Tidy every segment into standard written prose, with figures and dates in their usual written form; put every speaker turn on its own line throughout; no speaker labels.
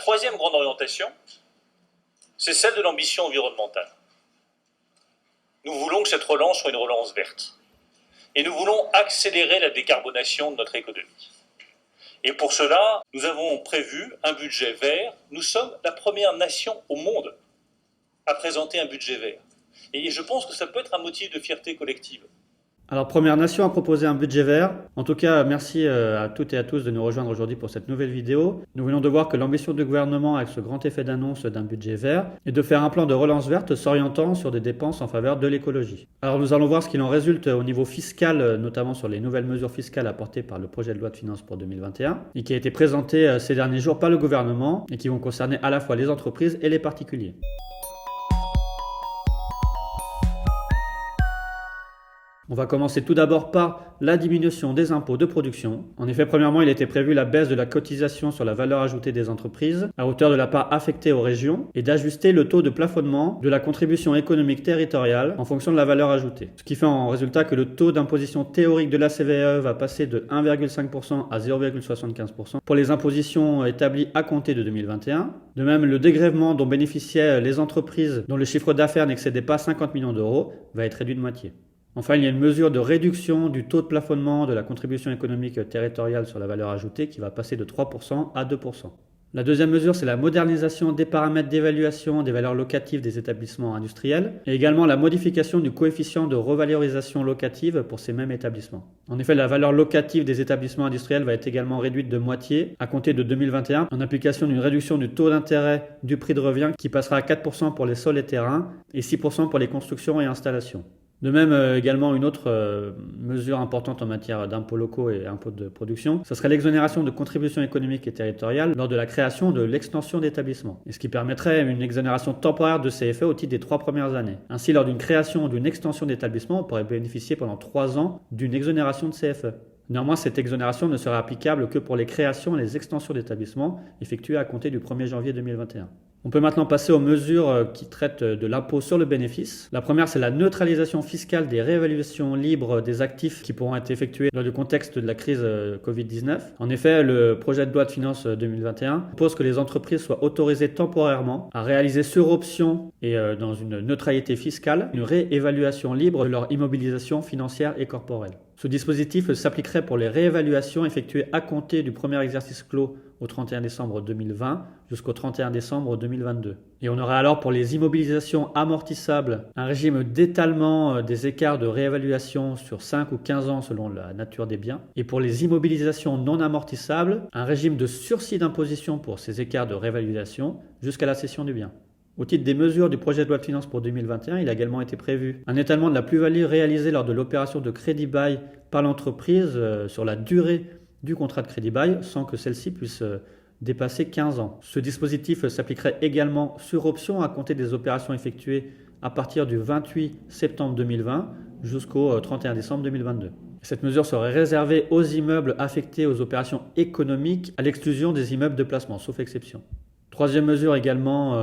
troisième grande orientation, c'est celle de l'ambition environnementale. Nous voulons que cette relance soit une relance verte. Et nous voulons accélérer la décarbonation de notre économie. Et pour cela, nous avons prévu un budget vert. Nous sommes la première nation au monde à présenter un budget vert. Et je pense que ça peut être un motif de fierté collective.
Alors, première nation à proposer un budget vert. En tout cas, merci à toutes et à tous de nous rejoindre aujourd'hui pour cette nouvelle vidéo. Nous venons de voir que l'ambition du gouvernement avec ce grand effet d'annonce d'un budget vert est de faire un plan de relance verte s'orientant sur des dépenses en faveur de l'écologie. Alors, nous allons voir ce qu'il en résulte au niveau fiscal, notamment sur les nouvelles mesures fiscales apportées par le projet de loi de finances pour 2021 et qui a été présenté ces derniers jours par le gouvernement et qui vont concerner à la fois les entreprises et les particuliers. On va commencer tout d'abord par la diminution des impôts de production. En effet, premièrement, il était prévu la baisse de la cotisation sur la valeur ajoutée des entreprises à hauteur de la part affectée aux régions et d'ajuster le taux de plafonnement de la contribution économique territoriale en fonction de la valeur ajoutée. Ce qui fait en résultat que le taux d'imposition théorique de la CVAE va passer de 1,5% à 0,75% pour les impositions établies à compter de 2021. De même, le dégrèvement dont bénéficiaient les entreprises dont le chiffre d'affaires n'excédait pas 50 millions d'euros va être réduit de moitié. Enfin, il y a une mesure de réduction du taux de plafonnement de la contribution économique territoriale sur la valeur ajoutée qui va passer de 3% à 2%. La deuxième mesure, c'est la modernisation des paramètres d'évaluation des valeurs locatives des établissements industriels et également la modification du coefficient de revalorisation locative pour ces mêmes établissements. En effet, la valeur locative des établissements industriels va être également réduite de moitié à compter de 2021 en application d'une réduction du taux d'intérêt du prix de revient qui passera à 4% pour les sols et terrains et 6% pour les constructions et installations. De même, également une autre mesure importante en matière d'impôts locaux et impôts de production, ce serait l'exonération de contributions économiques et territoriales lors de la création de l'extension d'établissements, et ce qui permettrait une exonération temporaire de CFE au titre des 3 premières années. Ainsi, lors d'une création ou d'une extension d'établissement, on pourrait bénéficier pendant 3 ans d'une exonération de CFE. Néanmoins, cette exonération ne sera applicable que pour les créations et les extensions d'établissements effectuées à compter du 1er janvier 2021. On peut maintenant passer aux mesures qui traitent de l'impôt sur le bénéfice. La première, c'est la neutralisation fiscale des réévaluations libres des actifs qui pourront être effectuées dans le contexte de la crise Covid-19. En effet, le projet de loi de finances 2021 propose que les entreprises soient autorisées temporairement à réaliser sur option et dans une neutralité fiscale une réévaluation libre de leur immobilisation financière et corporelle. Ce dispositif s'appliquerait pour les réévaluations effectuées à compter du premier exercice clos au 31 décembre 2020 jusqu'au 31 décembre 2022. Et on aura alors pour les immobilisations amortissables un régime d'étalement des écarts de réévaluation sur 5 ou 15 ans selon la nature des biens. Et pour les immobilisations non amortissables, un régime de sursis d'imposition pour ces écarts de réévaluation jusqu'à la cession du bien. Au titre des mesures du projet de loi de finances pour 2021, il a également été prévu un étalement de la plus-value réalisée lors de l'opération de crédit-bail par l'entreprise sur la durée du contrat de crédit-bail sans que celle-ci puisse dépasser 15 ans. Ce dispositif s'appliquerait également sur option à compter des opérations effectuées à partir du 28 septembre 2020 jusqu'au 31 décembre 2022. Cette mesure serait réservée aux immeubles affectés aux opérations économiques à l'exclusion des immeubles de placement, sauf exception. Troisième mesure également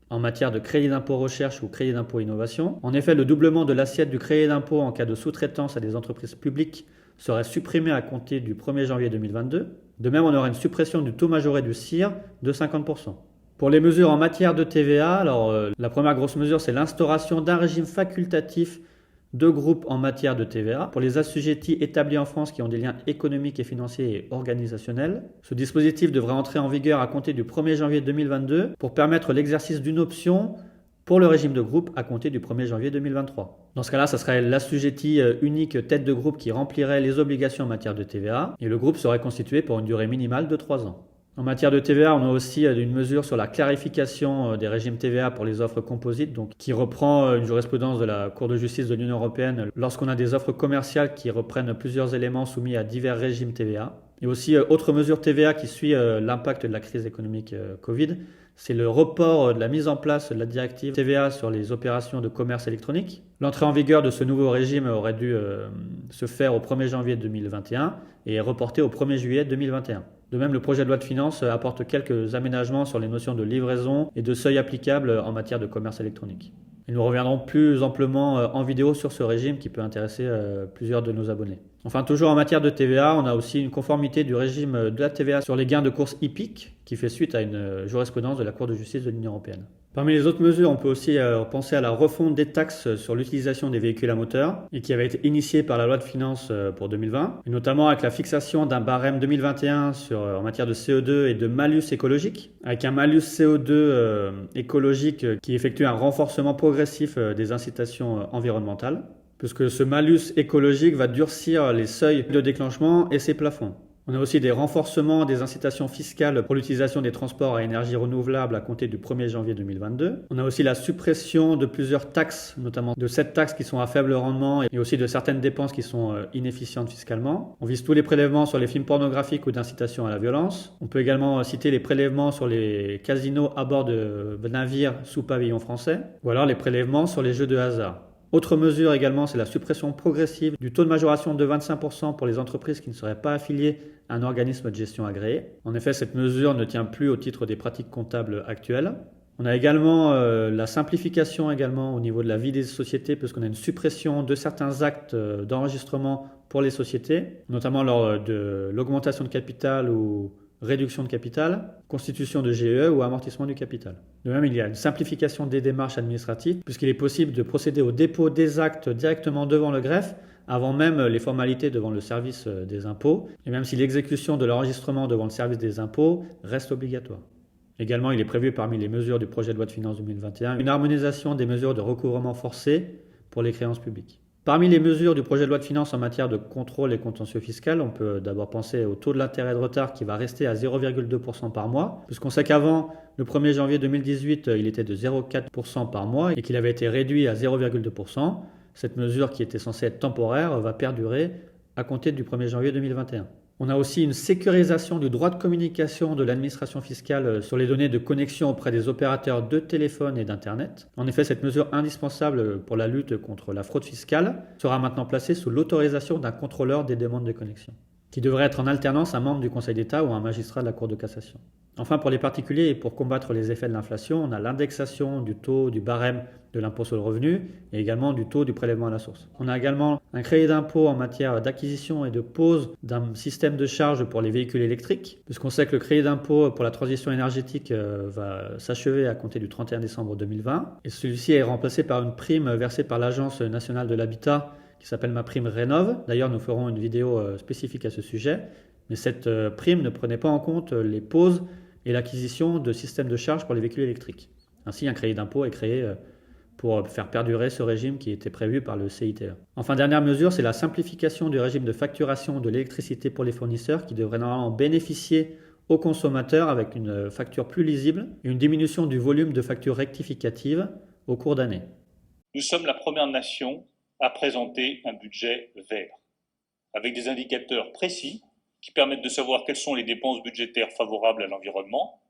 en matière de crédit d'impôt recherche ou crédit d'impôt innovation. En effet, le doublement de l'assiette du crédit d'impôt en cas de sous-traitance à des entreprises publiques serait supprimé à compter du 1er janvier 2022. De même, on aurait une suppression du taux majoré du CIR de 50%. Pour les mesures en matière de TVA, la première grosse mesure, c'est l'instauration d'un régime facultatif de groupes en matière de TVA pour les assujettis établis en France qui ont des liens économiques et financiers et organisationnels. Ce dispositif devrait entrer en vigueur à compter du 1er janvier 2022 pour permettre l'exercice d'une option pour le régime de groupe à compter du 1er janvier 2023. Dans ce cas-là, ce serait l'assujetti unique tête de groupe qui remplirait les obligations en matière de TVA et le groupe serait constitué pour une durée minimale de 3 ans. En matière de TVA, on a aussi une mesure sur la clarification des régimes TVA pour les offres composites, donc qui reprend une jurisprudence de la Cour de justice de l'Union européenne lorsqu'on a des offres commerciales qui reprennent plusieurs éléments soumis à divers régimes TVA. Et aussi, autre mesure TVA qui suit l'impact de la crise économique Covid, c'est le report de la mise en place de la directive TVA sur les opérations de commerce électronique. L'entrée en vigueur de ce nouveau régime aurait dû se faire au 1er janvier 2021 et est reportée au 1er juillet 2021. De même, le projet de loi de finances apporte quelques aménagements sur les notions de livraison et de seuil applicable en matière de commerce électronique. Et nous reviendrons plus amplement en vidéo sur ce régime qui peut intéresser plusieurs de nos abonnés. Enfin, toujours en matière de TVA, on a aussi une conformité du régime de la TVA sur les gains de course hippiques qui fait suite à une jurisprudence de la Cour de justice de l'Union européenne. Parmi les autres mesures, on peut aussi penser à la refonte des taxes sur l'utilisation des véhicules à moteur et qui avait été initiée par la loi de finances pour 2020, et notamment avec la fixation d'un barème 2021 en matière de CO2 et de malus écologique, avec un malus CO2 écologique qui effectue un renforcement progressif des incitations environnementales, puisque ce malus écologique va durcir les seuils de déclenchement et ses plafonds. On a aussi des renforcements des incitations fiscales pour l'utilisation des transports à énergie renouvelable à compter du 1er janvier 2022. On a aussi la suppression de plusieurs taxes, notamment de 7 taxes qui sont à faible rendement et aussi de certaines dépenses qui sont inefficientes fiscalement. On vise tous les prélèvements sur les films pornographiques ou d'incitation à la violence. On peut également citer les prélèvements sur les casinos à bord de navires sous pavillon français ou alors les prélèvements sur les jeux de hasard. Autre mesure également, c'est la suppression progressive du taux de majoration de 25% pour les entreprises qui ne seraient pas affiliées à un organisme de gestion agréé. En effet, cette mesure ne tient plus au titre des pratiques comptables actuelles. On a également la simplification également au niveau de la vie des sociétés, puisqu'on a une suppression de certains actes d'enregistrement pour les sociétés, notamment lors de l'augmentation de capital ou réduction de capital, constitution de GE ou amortissement du capital. De même, il y a une simplification des démarches administratives puisqu'il est possible de procéder au dépôt des actes directement devant le greffe avant même les formalités devant le service des impôts, et même si l'exécution de l'enregistrement devant le service des impôts reste obligatoire. Également, il est prévu parmi les mesures du projet de loi de finances 2021 une harmonisation des mesures de recouvrement forcé pour les créances publiques. Parmi les mesures du projet de loi de finances en matière de contrôle et contentieux fiscal, on peut d'abord penser au taux de l'intérêt de retard qui va rester à 0,2% par mois, puisqu'on sait qu'avant, le 1er janvier 2018, il était de 0,4% par mois et qu'il avait été réduit à 0,2%. Cette mesure qui était censée être temporaire va perdurer à compter du 1er janvier 2021. On a aussi une sécurisation du droit de communication de l'administration fiscale sur les données de connexion auprès des opérateurs de téléphone et d'Internet. En effet, cette mesure indispensable pour la lutte contre la fraude fiscale sera maintenant placée sous l'autorisation d'un contrôleur des demandes de connexion, qui devrait être en alternance un membre du Conseil d'État ou un magistrat de la Cour de cassation. Enfin, pour les particuliers et pour combattre les effets de l'inflation, on a l'indexation du taux du barème de l'impôt sur le revenu et également du taux du prélèvement à la source. On a également un crédit d'impôt en matière d'acquisition et de pose d'un système de charge pour les véhicules électriques, puisqu'on sait que le crédit d'impôt pour la transition énergétique va s'achever à compter du 31 décembre 2020. Et celui-ci est remplacé par une prime versée par l'Agence nationale de l'habitat qui s'appelle MaPrimeRénov'. D'ailleurs, nous ferons une vidéo spécifique à ce sujet. Mais cette prime ne prenait pas en compte les poses et l'acquisition de systèmes de charge pour les véhicules électriques. Ainsi, un crédit d'impôt est créé pour faire perdurer ce régime qui était prévu par le CITE. Enfin, dernière mesure, c'est la simplification du régime de facturation de l'électricité pour les fournisseurs qui devrait normalement bénéficier aux consommateurs avec une facture plus lisible et une diminution du volume de factures rectificatives au cours d'année.
Nous sommes la première nation à présenter un budget vert, avec des indicateurs précis qui permettent de savoir quelles sont les dépenses budgétaires favorables à l'environnement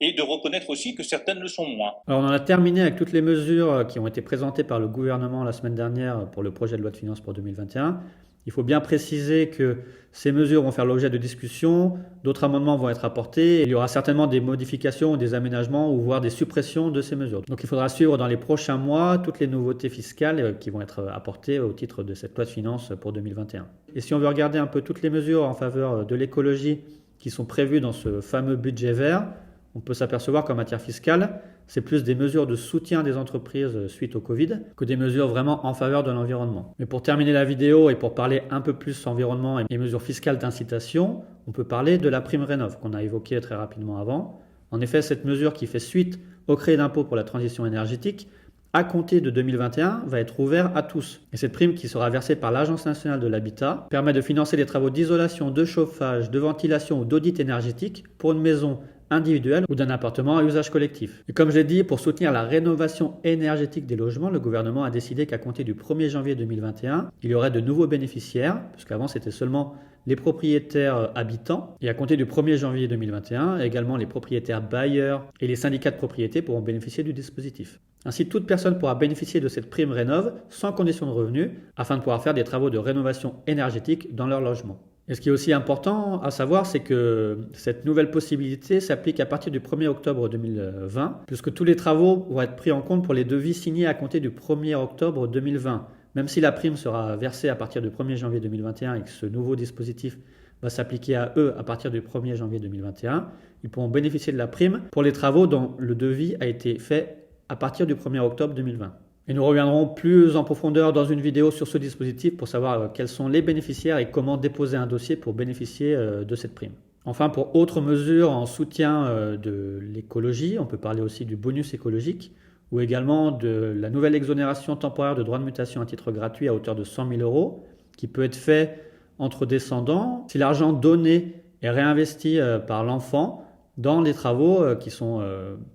et de reconnaître aussi que certaines le sont moins.
Alors on en a terminé avec toutes les mesures qui ont été présentées par le gouvernement la semaine dernière pour le projet de loi de finances pour 2021. Il faut bien préciser que ces mesures vont faire l'objet de discussions, d'autres amendements vont être apportés, et il y aura certainement des modifications ou des aménagements ou voire des suppressions de ces mesures. Donc il faudra suivre dans les prochains mois toutes les nouveautés fiscales qui vont être apportées au titre de cette loi de finances pour 2021. Et si on veut regarder un peu toutes les mesures en faveur de l'écologie qui sont prévues dans ce fameux budget vert, on peut s'apercevoir qu'en matière fiscale, c'est plus des mesures de soutien des entreprises suite au Covid que des mesures vraiment en faveur de l'environnement. Mais pour terminer la vidéo et pour parler un peu plus environnement et mesures fiscales d'incitation, on peut parler de la prime Rénov' qu'on a évoquée très rapidement avant. En effet, cette mesure qui fait suite au crédit d'impôt pour la transition énergétique, à compter de 2021, va être ouverte à tous. Et cette prime qui sera versée par l'Agence nationale de l'habitat permet de financer les travaux d'isolation, de chauffage, de ventilation ou d'audit énergétique pour une maison individuelle ou d'un appartement à usage collectif. Et comme j'ai dit, pour soutenir la rénovation énergétique des logements, le gouvernement a décidé qu'à compter du 1er janvier 2021, il y aurait de nouveaux bénéficiaires, puisqu'avant c'était seulement les propriétaires habitants. Et à compter du 1er janvier 2021, également les propriétaires bailleurs et les syndicats de propriété pourront bénéficier du dispositif. Ainsi, toute personne pourra bénéficier de cette prime Rénov' sans condition de revenu, afin de pouvoir faire des travaux de rénovation énergétique dans leur logement. Et ce qui est aussi important à savoir, c'est que cette nouvelle possibilité s'applique à partir du 1er octobre 2020, puisque tous les travaux vont être pris en compte pour les devis signés à compter du 1er octobre 2020, Même si la prime sera versée à partir du 1er janvier 2021 et que ce nouveau dispositif va s'appliquer à eux à partir du 1er janvier 2021, ils pourront bénéficier de la prime pour les travaux dont le devis a été fait à partir du 1er octobre 2020. Et nous reviendrons plus en profondeur dans une vidéo sur ce dispositif pour savoir quels sont les bénéficiaires et comment déposer un dossier pour bénéficier de cette prime. Enfin, pour autres mesures en soutien de l'écologie, on peut parler aussi du bonus écologique ou également de la nouvelle exonération temporaire de droits de mutation à titre gratuit à hauteur de 100 000 euros qui peut être fait entre descendants si l'argent donné est réinvesti par l'enfant dans les travaux qui sont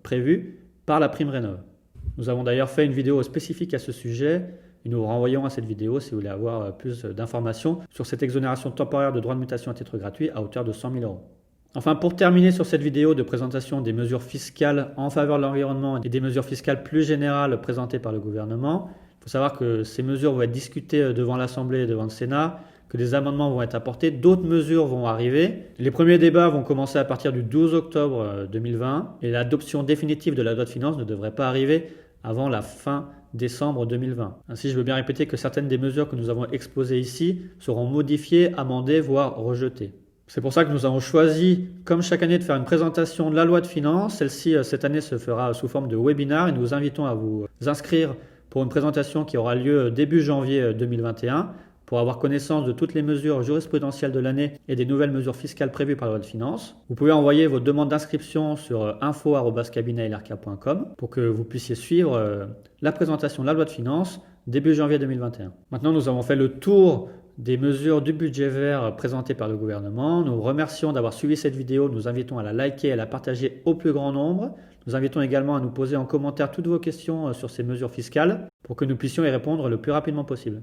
prévus par la prime Rénov'. Nous avons d'ailleurs fait une vidéo spécifique à ce sujet et nous vous renvoyons à cette vidéo si vous voulez avoir plus d'informations sur cette exonération temporaire de droits de mutation à titre gratuit à hauteur de 100 000 euros. Enfin, pour terminer sur cette vidéo de présentation des mesures fiscales en faveur de l'environnement et des mesures fiscales plus générales présentées par le gouvernement, il faut savoir que ces mesures vont être discutées devant l'Assemblée et devant le Sénat, que des amendements vont être apportés, d'autres mesures vont arriver. Les premiers débats vont commencer à partir du 12 octobre 2020 et l'adoption définitive de la loi de finances ne devrait pas arriver avant la fin décembre 2020. Ainsi, je veux bien répéter que certaines des mesures que nous avons exposées ici seront modifiées, amendées, voire rejetées. C'est pour ça que nous avons choisi, comme chaque année, de faire une présentation de la loi de finances. Celle-ci, cette année, se fera sous forme de webinar et nous vous invitons à vous inscrire pour une présentation qui aura lieu début janvier 2021 pour avoir connaissance de toutes les mesures jurisprudentielles de l'année et des nouvelles mesures fiscales prévues par la loi de finances. Vous pouvez envoyer vos demandes d'inscription sur info@cabinetlrk.com pour que vous puissiez suivre la présentation de la loi de finances début janvier 2021. Maintenant, nous avons fait le tour des mesures du budget vert présentées par le gouvernement. Nous remercions d'avoir suivi cette vidéo. Nous invitons à la liker et à la partager au plus grand nombre. Nous invitons également à nous poser en commentaire toutes vos questions sur ces mesures fiscales pour que nous puissions y répondre le plus rapidement possible.